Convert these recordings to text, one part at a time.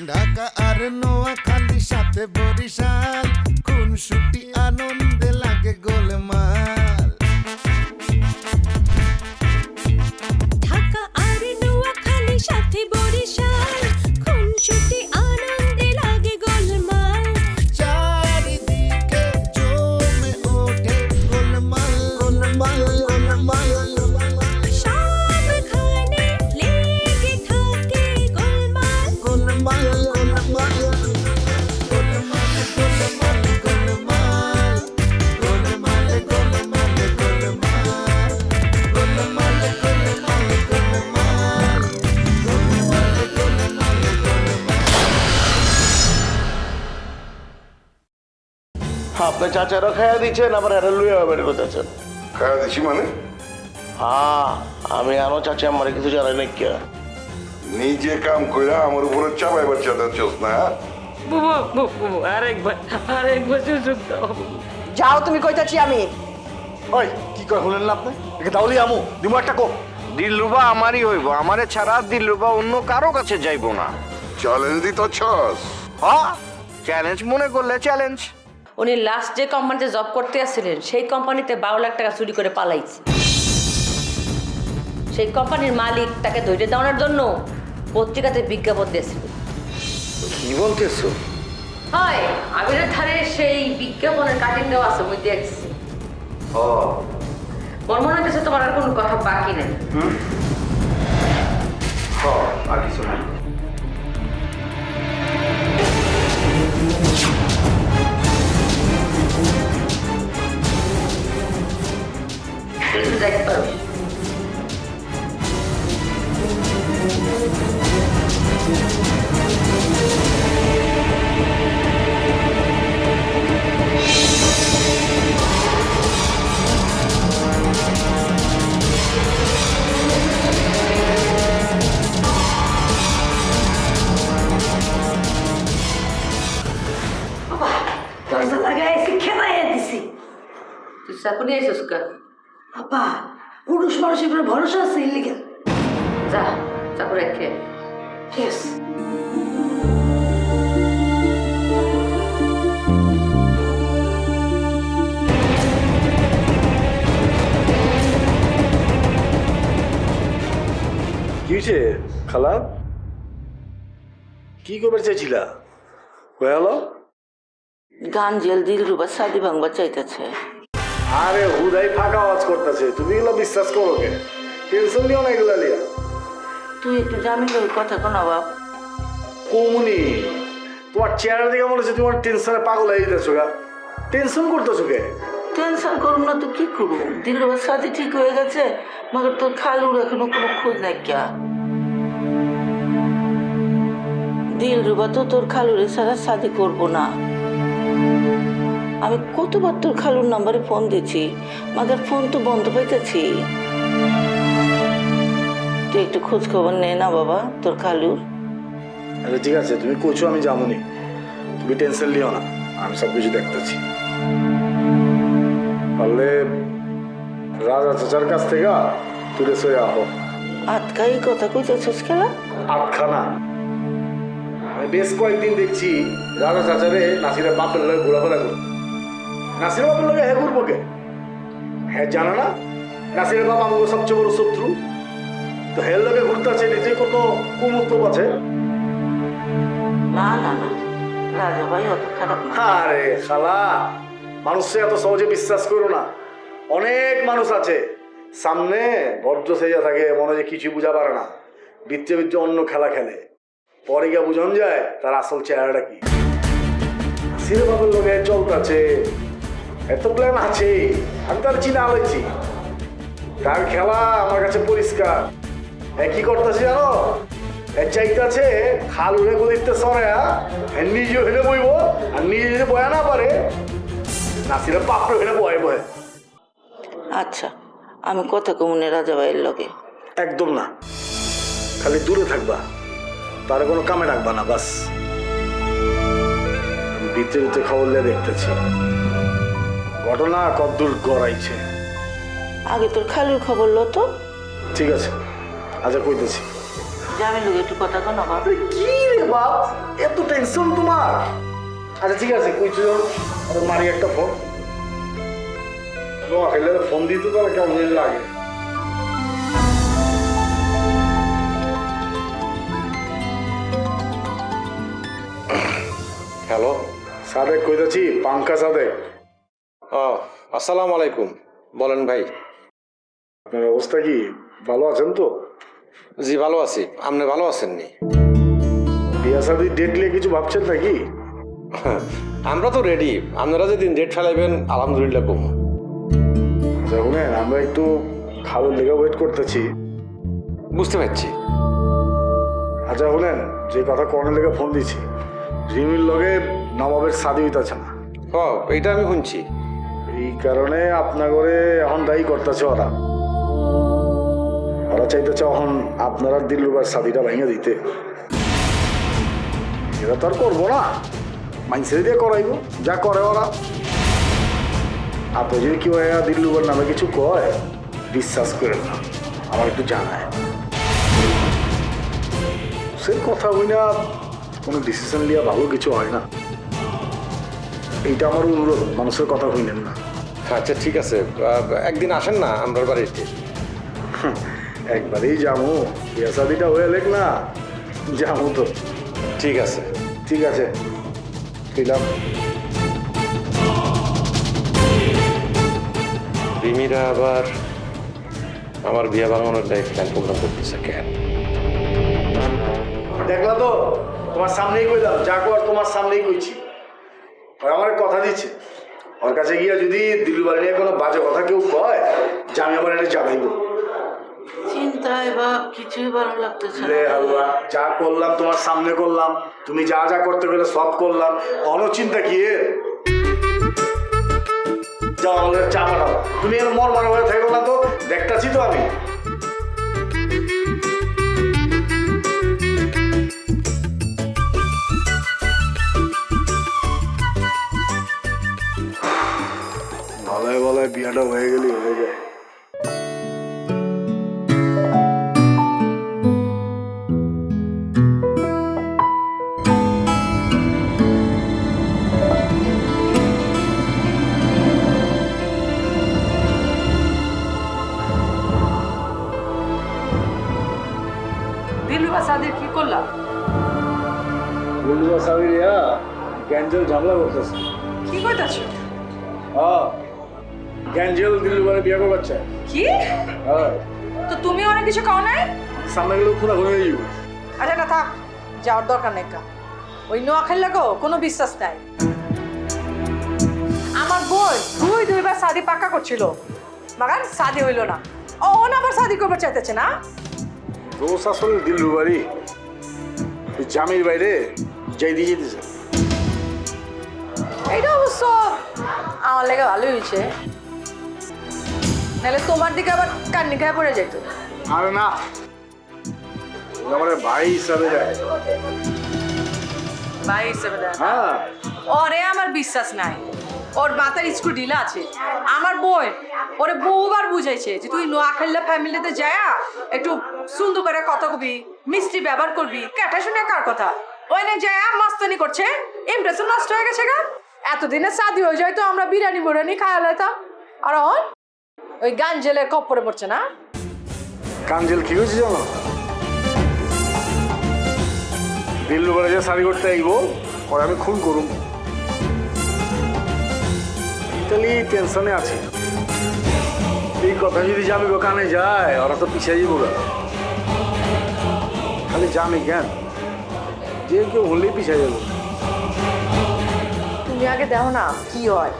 ঢাকা আর নোয়াখালী সাথে বরিশাল, খুনসুটি আনন্দে লাগে গোলমাল। ঢাকা আর নোয়াখালী সাথে বরিশাল, খুনসুটি আনন্দে লাগে গোলমাল। চারিদিকে জমে ওঠে গোলমাল গোলমাল গোলমাল। সবখানে লেগে থাকে গোলমাল গোলমাল গোলমাল গোলমাল গোলমাল গোলমাল গোলমাল গোলমাল গোলমাল গোলমাল আপনার চাচারা খাইয়া দিচ্ছেন, আবার এরা লুইয়া বের করতেছেন। খাওয়া দিছি মানে? হ্যাঁ, আমি আনো চাচা আমার কিছু জানাই না কে। নিজে কাম কইরা আমার উপরে চাপাইবার চাচ্ছস না? আরেকবার সুযোগ দাও। যাও, তুমি কইতাছি আমি। ওই কি কয় হলেন না আপনি? একে তাহলে আমু দিমু একটা কোপ। দিলরুবা আমারই হইব, আমারে ছাড়া দিলরুবা অন্য কারো কাছে যাইব না। চ্যালেঞ্জ দিতেছস? হ্যাঁ, চ্যালেঞ্জ মনে করলে চ্যালেঞ্জ। উনি লাস্ট যে কোম্পানিতে জব করতে আসছিলেন সেই কোম্পানিতে 12 লাখ টাকা চুরি করে পালাইছে। সেই কোম্পানির মালিক তাকে ধৈর্য দেওয়ানোর জন্য পত্রিকাতে বিজ্ঞাপন দিয়েছিল। কি বলতেছো? হয় আবিরের ধারে সেই বিজ্ঞাপনের কাটিং দেওয়া আছে, আমি দেখছি। ও ওর মনে হচ্ছে তোমার আর কোনো কথা বাকি নেই। আর কিছু না। দেখতে পারবে। দরজা লাগাইছি, খেলাই দিছি। তুই চাকু নিয়ে আইসিস কা? আপা, পুরুষ মানুষের উপরে ভরসা আছে ইলিগেল। যা চাকু রেখে। ইয়েস। কি হয়েছে খালা? কি করবার চাইছিলা? হলো গান জেল দিলরুবা শাদি ভাঙবা চাইতেছে। আরে হুদাই ফাঁকা আওয়াজ করতেছে, তুমি এগুলো বিশ্বাস করো কে? টেনশন নিও না এগুলা লিয়া। তুই একটু জামিলের কথা কোনা বাপ। কমুনি তোমার চেহারা দেখে মনে হচ্ছে তোমার টেনশনে পাগল হয়ে যেতেছো গা। টেনশন করতেছো কে? টেনশন করুম না তো কি করবো? দিলরুবার শাদি ঠিক হয়ে গেছে, মগর তোর খালুর এখনো কোনো খোঁজ নাই ক্যা? দিলরুবা তো তোর খালুরে ছাড়া শাদি করবো না। আমি কতবার তোর খালুর নাম্বারে ফোন দিছি, মাগার ফোন তো বন্ধ পাইতেছি। তুই একটু খোঁজ খবর নে না বাবা তোর খালুর। আচ্ছা ঠিক আছে, তুমি কোচো, আমি যাবনি, তুমি টেনশন লিও না, আমি সব কিছু দেখতেছি। পারলে রাজা চাচার কাছ থেকে তুলে সরে আহো। আজকাই কথা কইতেছিস খেলা? আটখানা আমি বেশ কয়েকদিন দেখছি রাজা চাচারে নাসিরের বাপের লগে ঘোরাফেরা করো। নাসিরের বাপের লগে হ্যাঁ ঘুরবো কে? হ্যাঁ জানো না নাসিরের বাপ আমাকে সবচেয়ে বড় শত্রু? তো হের লগে ঘুরতে আছে, নিজে কত কুমতলব আছে। না না না, রাজা ভাই অত খারাপ না। আরে শালা, মানুষে এত সহজে বিশ্বাস করো না। অনেক মানুষ আছে সামনে ভদ্র সেজা থাকে, মনে হয় কিছু বুঝা পারে না, বিচ্ছে বিচ্ছে অন্য খেলা খেলে, পরে গিয়ে বুঝন যায় তার আসল চেহারাটা কি। নাসির বাবুর লোকে চলতেছে, এত প্ল্যান আছে, আমি তার চিনা আলোইছি। তার খেলা আমার কাছে পরিষ্কার। কি করতেছে জানো? চাইতেছে খালুরে গদিতে সরায়া নিজে হেলে বইব, আর নিজে যদি বয়া না পারে নাসিরের বাপরে হেলে বয়ে বয়ে। আচ্ছা, আমি কথা কমুনে রাজা ভাইয়ের লগে। একদম না, খালি দূরে থাকবা, তার কোনো কামে রাখবা না, বাস। আমি ভিতরে ভিতরে খবর নিয়ে দেখতেছি ঘটনা কতদূর গড়াইছে। আগে তোর খালুর খবর লো তো। ঠিক আছে, আচ্ছা কইতেছি। জামিন লোক একটু কথা কো না বাপ। আরে কি রে বাপ, এত টেনশন তোমার? আচ্ছা ঠিক আছে, কইছো মারি একটা ফোন। খেলে ফোন দিতে তো কেমন লাগে। হ্যালো। সাদেক কইতাছি, পাঙ্কা সাদেক। ও আসসালামু আলাইকুম, বলেন ভাই। আপনার অবস্থা কি, ভালো আছেন তো? জি ভালো আছি, আপনি ভালো আছেন নি? বিয়া শাদির ডেট নিয়ে কিছু ভাবছেন নাকি? আমরা তো রেডি, আপনারা যেদিন ডেট ফেলাইবেন আলহামদুলিল্লাহ কম। আচ্ছা শুনেন, আমরা একটু খাবার লেগে ওয়েট করতেছি। বুঝতে পারছি। আচ্ছা শুনেন, যে কথা কর্নের লেগে ফোন দিছি, রিমির লগে নবাবের শাদি হইতাছে না। ও এইটা আমি শুনছি। এই কারণে আপনার ঘরে এখন দায়ী করতেছে ওরা। ওরা চাইতেছে এখন আপনারা দিলরুবার শাদিটা ভেঙে দিতে। এটা তো আর করবো না, মাইন্সে দিয়ে করাইবো যা করে ওরা। আপনি যদি কেউ দিলরুবার নামে কিছু কয়, বিশ্বাস করেন না, আমার একটু জানায়। সে কথা হই না, কোনো ডিসিশন লিয়া ভালো কিছু হয় না। এইটা আমার অনুরোধ, মানুষের কথা হইলেন না। আচ্ছা ঠিক আছে, একদিন আসেন না আমার বাড়িতে। একবারেই যাবো, বিয়া শাদিটা হয়ে লেখ না, যাবো তো। ঠিক আছে। ঠিক আছে, দিলাম। রিমিরা আবার আমার বিয়ে ভাঙানোর প্ল্যান প্রোগ্রাম করতেছে কেন? দেখলা তো, তোমার সামনেই কইলাম, যা কর তোমার সামনেই কইছি। আর আমার কথা দিচ্ছে, ওর কাছে গিয়া যদি দিলুবাড়ি নিয়ে কোনো বাজে কথা কেউ কয়, যে আমি আমার এটা জানাইবো। চিন্তায় বাপ কিছুই ভালো লাগতেছে না। লে হালুয়া, যা করলাম তোমার সামনে করলাম, তুমি যা যা করতে গেলে সব করলাম, অনচিন্তা কি এর? যাও আমাদের চা পাঠাও, তুমি এর মর মারা হয়ে থাকো না তো, দেখতাছি তো আমি। ভালোই ভালোই বিয়াটা হয়ে গেলি হয়ে যায়। দিলরুবা শাদির কি করলা? দিলরুবা সাবিরিয়া গ্যাঞ্জেল ঝামেলা করতেছে। কি কইতাছো? হ্যাঁ, গ্যাঞ্জেল দিলরুবারে বিয়ে করবার চায়। কি? হ্যাঁ, তো তুমি অনেক কিছু খাও নাই? সামনে গেলে খুনা ঘুরে যাইব। আচ্ছা না থাক, যাওয়ার দরকার নেই। ওই নোয়াখালী লাগো কোনো বিশ্বাস নাই। আমার বোন দুইবার শাদি পাক্কা করছিল, মাগার শাদি হইল না। ও আবার শাদি করবার চাইতেছে না। দোষ আসলে দিলরুবারি জামির বাইরে যাই দিয়ে যেতেছে। এইটা অবশ্য আমার লেগে ভালোই হয়েছে, নাহলে তোমার দিকে আবার কান্নি খায় পড়ে যেত। আরে না, আমার ভাই হিসাবে যায়। ভাই হিসেবে দেয়? হ্যাঁ, ওরে আমার বিশ্বাস নাই। ওর মাথার স্ক্রু ঢিলা আছে। আমার বোন ওরে বহুবার বুঝাইছে যে তুই নোয়াখালী ফ্যামিলিতে যায় একটু সুন্দর করে কথা কবি, মিষ্টি ব্যবহার করবি। কেটা শুনে কার কথা? ওই না যায় মাস্তানি করছে, ইমপ্রেশন নষ্ট হয়ে গেছে গা। এতদিনে শাদি হয়ে যায় তো আমরা বিরিয়ানি মুরানি খাওয়া লাইতাম, আর ওই গাঞ্জেলের কপ্পরে পড়ছে না। কাঞ্জেল কি হয়েছে জানো? দিলরুবারে যে শাড়ি করতে আইব, পরে আমি খুন করুম। ইতালি টেনশনে আছে। এই কথা যদি জামি কানে যায়, ওরা তো পিছিয়ে যাবো। খালি জামি কেন, যে কেউ হলেই পিছিয়ে যাবো। তুমি আগে দেখো না কি হয়।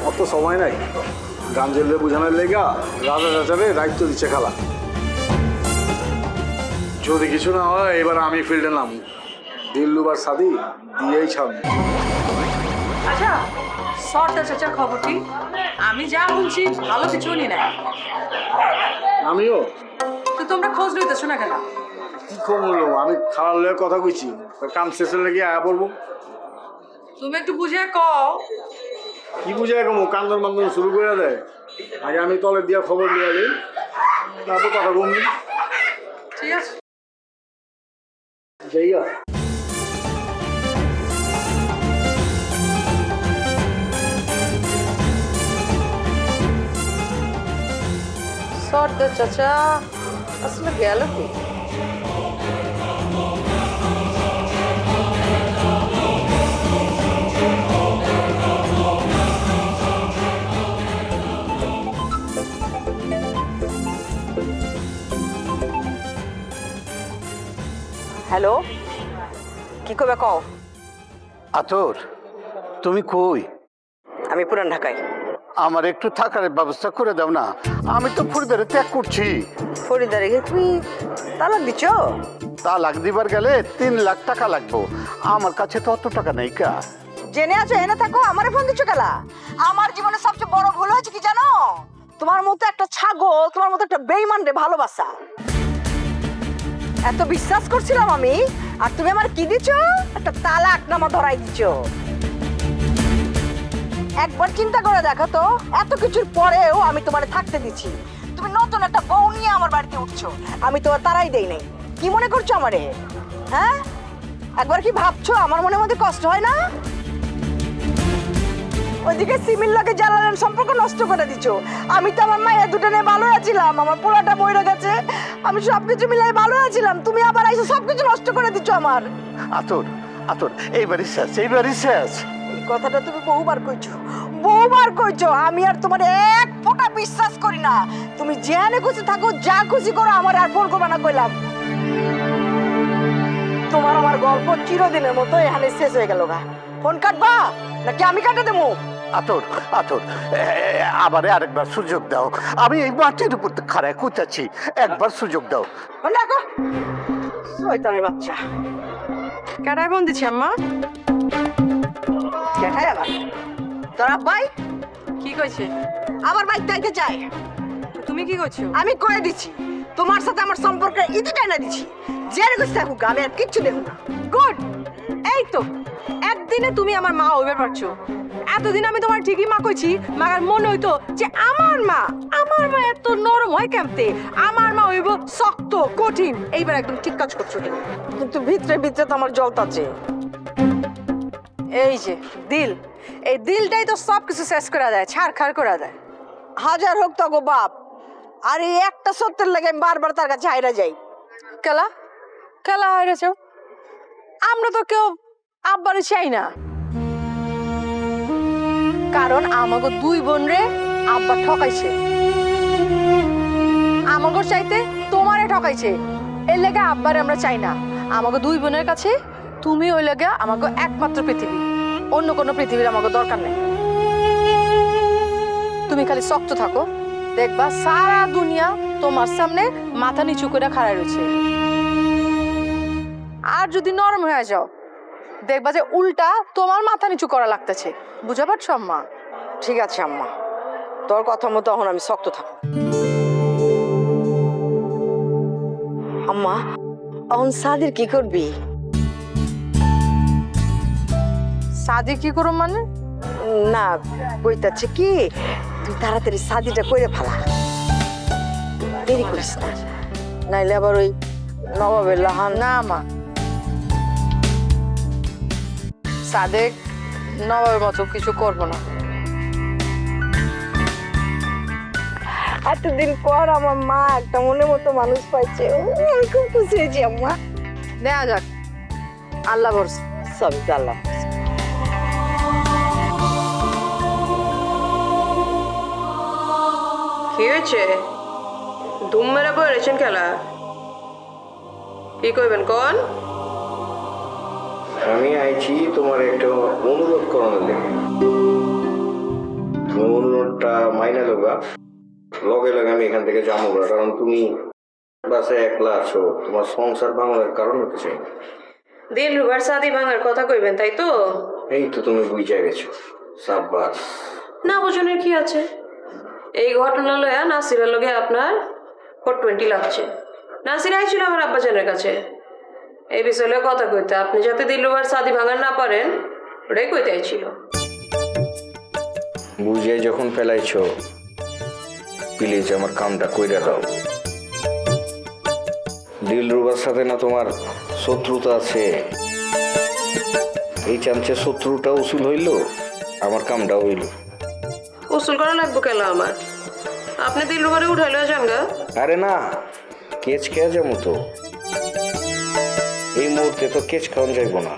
অত সময় নাই, গাঞ্জেলে বোঝানোর লেগা রাজা রাজারে দায়িত্ব দিচ্ছে খালা। যদি কিছু না হয়, এবার আমি ফিল্ডে নাম দিলরুবার শাদি দিয়েই ছাড়ব। আচ্ছা, সর্দার চাচার খবর কি? আমি যা বলছি ভালো কিছু নি না। আমিও তো তোমরা খোঁজ লইতেছো না কেন? কি করলো, আমি খালার লয়ে কথা কইছি, কাম শেষের লেগে আয়া পড়বো। তুমি একটু বুঝে কও। কি বুঝে কমো, কান্দন মান্দন শুরু করে দেয়। আগে আমি তলে দিয়া খবর নিয়ে যাই, তারপর কথা কমবি। ঠিক আছে। যাইয়া সর্দার চাচা আসলে গেল কি? হ্যালো, কি করবে কও? আতর তুমি কই? আমি পুরান ঢাকায়। আমার একটু থাকার ব্যবস্থা করে দাও না, আমি তো ফরিদারে ত্যাগ করছি। ফরিদারে তুমি তালাক দিচ্ছ? তালাক দিবার গেলে 3 লাখ টাকা লাগবো, আমার কাছে তো অত টাকা নেই। কা জেনে আছো এনে থাকো, আমারে ফোন দিচ্ছ কেলা? আমার জীবনে সবচেয়ে বড় ভুল হয়েছে কি জানো? তোমার মতো একটা ছাগল, তোমার মতো একটা বেঈমান রে ভালোবাসা। এত বিশ্বাস করছিলাম আমি, আর তুমি আমার কি দিচ্ছ? একটা তালাক নামা ধরাই দিচ্ছ। একবার চিন্তা করে দেখো তো, এত কিছুর পরেও আমি তোমারে থাকতে দিচ্ছি, তুমি নতুন একটা বউ নিয়ে আমার বাড়িতে উঠছো, আমি তো তারাই দেই নাই। কি মনে করছো আমারে? হ্যাঁ, একবার কি ভাবছো আমার মনের মধ্যে কষ্ট হয় না? ওইদিকে সিমির লগে জালালেন সম্পর্ক নষ্ট করে দিছো। আমি তো আমার মায়ের দুটো নিয়ে ভালো আছিলাম, আমার পোড়াটা বইরে গেছে, আমি সবকিছু মিলাই ভালো আছিলাম, তুমি আবার আইসো সবকিছু নষ্ট করে দিচ্ছ আমার। আতর আতর এইবারই শেষ, এইবারই শেষ। এই কথাটা তুমি বহুবার কইছো, বহুবার কইছো, আমি আর তোমার এক ফোঁটা বিশ্বাস করি না। তুমি যেখানে খুশি থাকো, যা খুশি করো, আমার আর ফোন করবে না কইলাম। তোমার আমার গল্প চিরদিনের মতো এখানে শেষ হয়ে গেল গা। ফোন কাটবা নাকি আমি কাটে দেবো? আতর আতর আবারে আরেকবার সুযোগ দাও, আমি এই মাটির উপর খাড়ায় কুচাচ্ছি, একবার সুযোগ দাও। দেখো শয়তানের বাচ্চা, কাটায় ফোন দিচ্ছি আম্মা। দেখাই আবার তোর আব্বাই কি কইছে? আমার বাইক টাইতে চায়। তুমি কি কইছো? আমি কয়ে দিচ্ছি তোমার সাথে আমার সম্পর্কে ইতিটাই না দিচ্ছি, জের কইছে থাকুক, আমি আর কিচ্ছু দেখব না। গুড, এই তো একদিনে তুমি আমার মা হইবে পারছো। এতদিন আমি তোমার ঠিকই মা কইছি, মাগার মনে হইতো যে আমার মা এত নরম হয় কেমতে, আমার মা হইব শক্ত কঠিন। এইবার একদম ঠিক কাজ করছো তুমি, কিন্তু ভিতরে ভিতরে তো আমার জ্বলতাছে। এই যে দিল, এই দিলটাই তো সব কিছু শেষ করে দেয়, ছাড়খাড় করে দেয়। হাজার হোক তো গো বাপ, আর এই একটা সত্যের লাগে আমি বারবার তার কাছে হাইরা যাই। কেলা কেলা হাইরা যাও? আমরা তো কেউ আব্বারে চাই না, কারণ আমাকে 2 বোন রে আব্বা ঠকাইছে, আমাকে চাইতে তোমারে ঠকাইছে, এর লেগে আব্বারে আমরা চাই না। আমাকে 2 বোনের কাছে তুমি ওই লেগে আমাকে একমাত্র পৃথিবী, অন্য কোনো পৃথিবীর আমাকে দরকার নেই। তুমি খালি শক্ত থাকো, দেখবা সারা দুনিয়া তোমার সামনে মাথা নিচু করে খাড়া রয়েছে। আর যদি নরম হয়ে যাও, দেখবা যে উল্টা তোমার মাথা নিচু করা লাগতেছে। বুঝা পারছো আম্মা? ঠিক আছে আম্মা, তোর কথা মতো এখন আমি শক্ত থাকো। আম্মা এখন সাদির কি করবি? সাদির কি করব মানে? না কইতাছে কি, তুই তাড়াতাড়ি সাদিটা কইরে ফেলা, দেরি করিস না, নাইলে আবার ওই নবাবের লাহান। না মা, সাদেক নবাবের মতো কিছু করবো না। এতদিন পর আমার মা একটা মনের মতো মানুষ পাইছে, আমি খুব খুশি হয়েছি আম্মা। দেখা যাক, আল্লাহ ভরসা, সবই তো আল্লাহ। কি হয়েছে? ধুম মেরে পড়েছেন খেলা, কি কইবেন কোন? আমি আইছি তোমার একটা অনুরোধ করানোর লেগে। তুমি অনুরোধটা মাইনা দেবা, লগে লগে আমি এখান থেকে যাবো না, কারণ তুমি বাসে একলা আছো, তোমার সংসার ভাঙার কারণ হতে চাই। দিলরুবার সাদি ভাঙার কথা কইবেন তাই তো? এই তো তুমি বুঝে গেছো, সাব্বাস। না বোঝনের কি আছে? এই ঘটনা লয়া নাসিরের লগে আপনার 420 লাগছে। নাসির আইছিল আমার আব্বাজানের কাছে এই বিষয়ে কথা কইতে, আপনি যাতে দিলরুবার সাদি ভাঙার না পারেন ওটাই কইতে আইছিল। বুঝে যখন ফেলাইছো, প্লিজ আমার কামটা কইরা দাও। দিলরুবার সাথে না তোমার শত্রুতা আছে? এই চান্সে শত্রুটা উসুল হইল, আমার কামটা হইল। উসুল করা লাগবো কেন আমার? আপনি দিলরুবারে উঠাইলো যান গা। আরে না, কেচ খেয়ে যাবো তো। এই মুহূর্তে তো কেচ খাওয়ান যাইব না।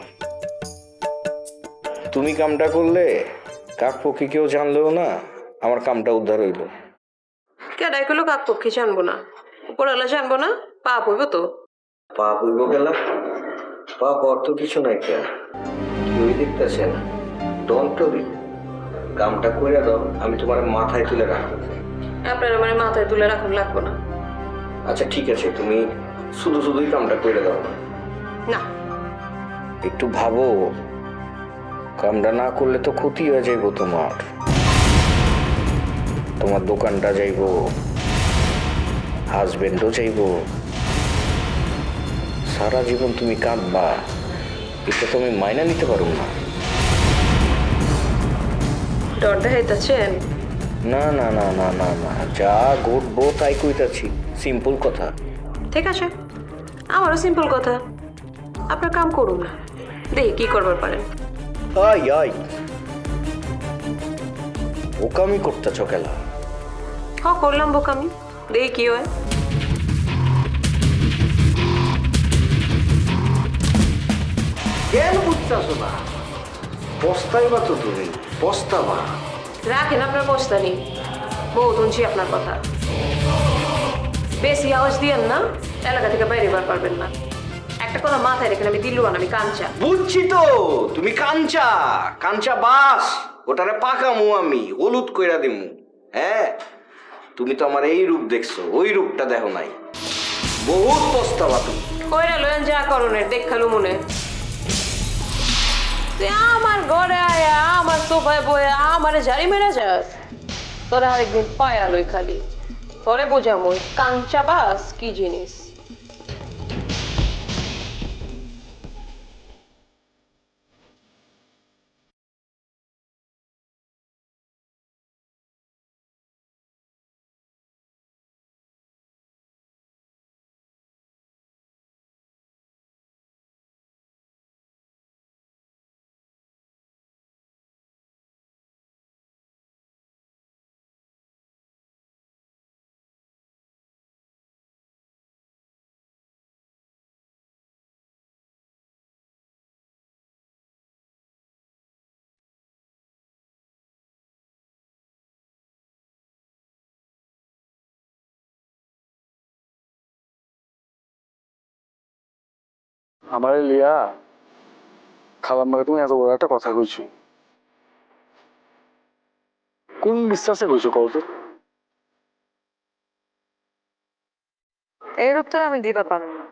তুমি কামটা করলে কাক পক্ষী কেউ জানলেও না আমার কামটা উদ্ধার হইল। কেডাই করলো কাক পক্ষী জানবো না, উপরওয়ালা জানবো না, পাপ হইব তো। পাপ হইব গেলা? পাপ অর্থ কিছু নাই কেন, কেউই দেখতেছে না। ডন্টরি কামটা করে দাও, আমি তোমার মাথায় তুলে রাখবো। আপনার মানে মাথায় তুলে রাখুন লাগবো না। আচ্ছা ঠিক আছে, তুমি শুধু শুধুই কামটা করে দাও না। না, একটু ভাবো, কামটা না করলে তো ক্ষতি হয়ে যাইব তোমার। তোমার দোকানটা যাইব, হাজবেন্ডও যাইব, সারা জীবন তুমি কাঁদবা। এটা তো আমি মাইনা নিতে পারব না। ডর দেখাইতেছেন? না না না না না না, যা ঘটবো তাই কইতাছি, সিম্পল কথা। ঠিক আছে, আমারও সিম্পল কথা। আপনার কাম করুন না, দেখি কি করবার পারেন। আই আই, ওকামি করতেছ খেলা? করলাম বোকামি, দেখি কি হয়। কেন বুঝতেছ না? পস্তাইবা তো তুমি, পস্তাবা। রাখেন আপনার বস্তানি, বহুত শুনছি আপনার কথা। বেশি আওয়াজ দিয়েন না, এলাকা থেকে বাইরে বার পারবেন না। একটা কথা মাথায় রেখেন, আমি দিল্লুয়ান, আমি কাঞ্চা। বুঝছি তো, তুমি কাঞ্চা, কাঞ্চা বাস। ওটারে পাকামু আমি, হলুদ কইরা দিমু। হ্যাঁ, তুমি তো আমার এই রূপ দেখছো, ওই রূপটা দেখো নাই। বহুত পস্তাবা তুমি। কইরা লয়েন যা করণের, দেখালু মনে। তুই আমার ঘরে আয়া, আমার সোফায় বয়া, আমার ঝাড়ি মেরা যাস। তোরা আরেকদিন পায়া লই খালি, তোরে বোঝামই কাঞ্চা বাস কি জিনিস। আমার লিয়া খালাম্মাকে তুমি এত বড় একটা কথা কইছো, কোন বিশ্বাসে কইছো কও তো? এই উত্তর আমি দিতে পারবো না।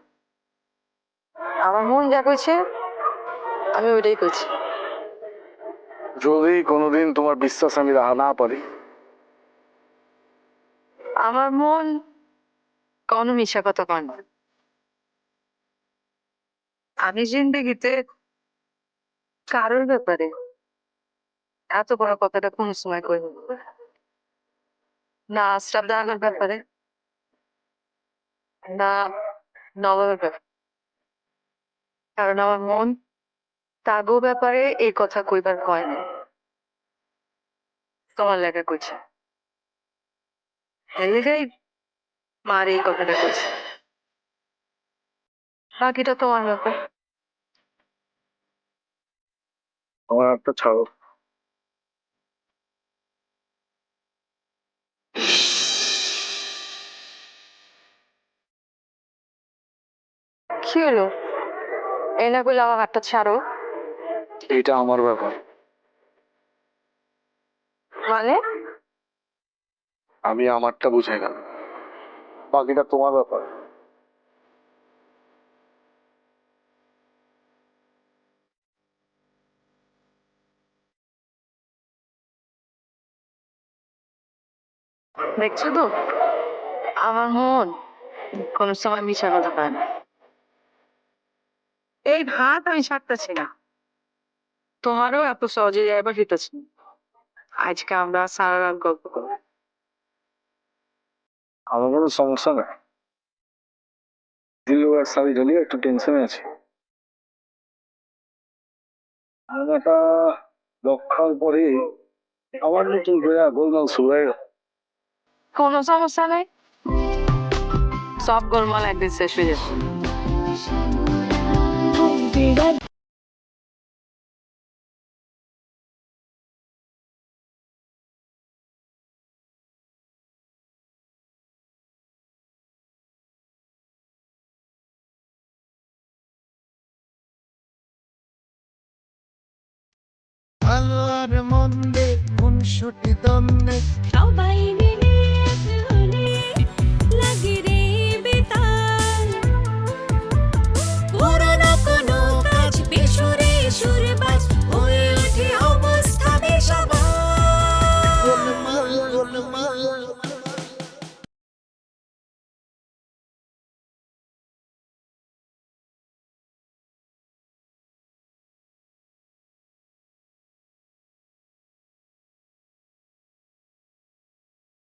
আমার মন যা কইছে আমি ওইটাই কইছি। যদি কোনোদিন তোমার বিশ্বাস আমি না পারি? আমার মন কোনো মিশা কথা কয় না। আমি জিন্দগিতে কারোর ব্যাপারে এত বড় কথাটা কোন সময় কই না। আশরাফ জাহানের ব্যাপারে, না নবাবের ব্যাপারে। কারণ আমার মন তাগো ব্যাপারে এই কথা কইবার কয় না, তোমার লেখা কইছে। এই লেখাই মার এই কথাটা কইছে। বাকিটা তোমার ব্যাপার। আমার একটা ছাড়ো। কি হলো? এই না কইলে আমার হাতটা ছাড়ো। এইটা আমার ব্যাপার, মানে? আমি আমারটা বুঝাই গেল, বাকিটা তোমার ব্যাপার। দেখছো তো, আমার মন কোন সময় মিশা কথা পায় না। এই ভাত আমি ছাড়তেছি না, তোমারও এত সহজে যাইবার দিতেছি না। আজকে আমরা সারা রাত গল্প করবো। আমার কোনো সমস্যা নেই। দিলুয়ার সাবি জলিও একটু টেনশনে আছে। আমাটা লক্ষার পরে আবার নতুন করে গোলমাল শুরু হয়ে গেল। কোনো সমস্যা নেই, সব গোলমাল একদিন শেষ হয়ে যাবে। ভালো আর মন্দে খুনসুটি দ্বন্দ্বে সবাই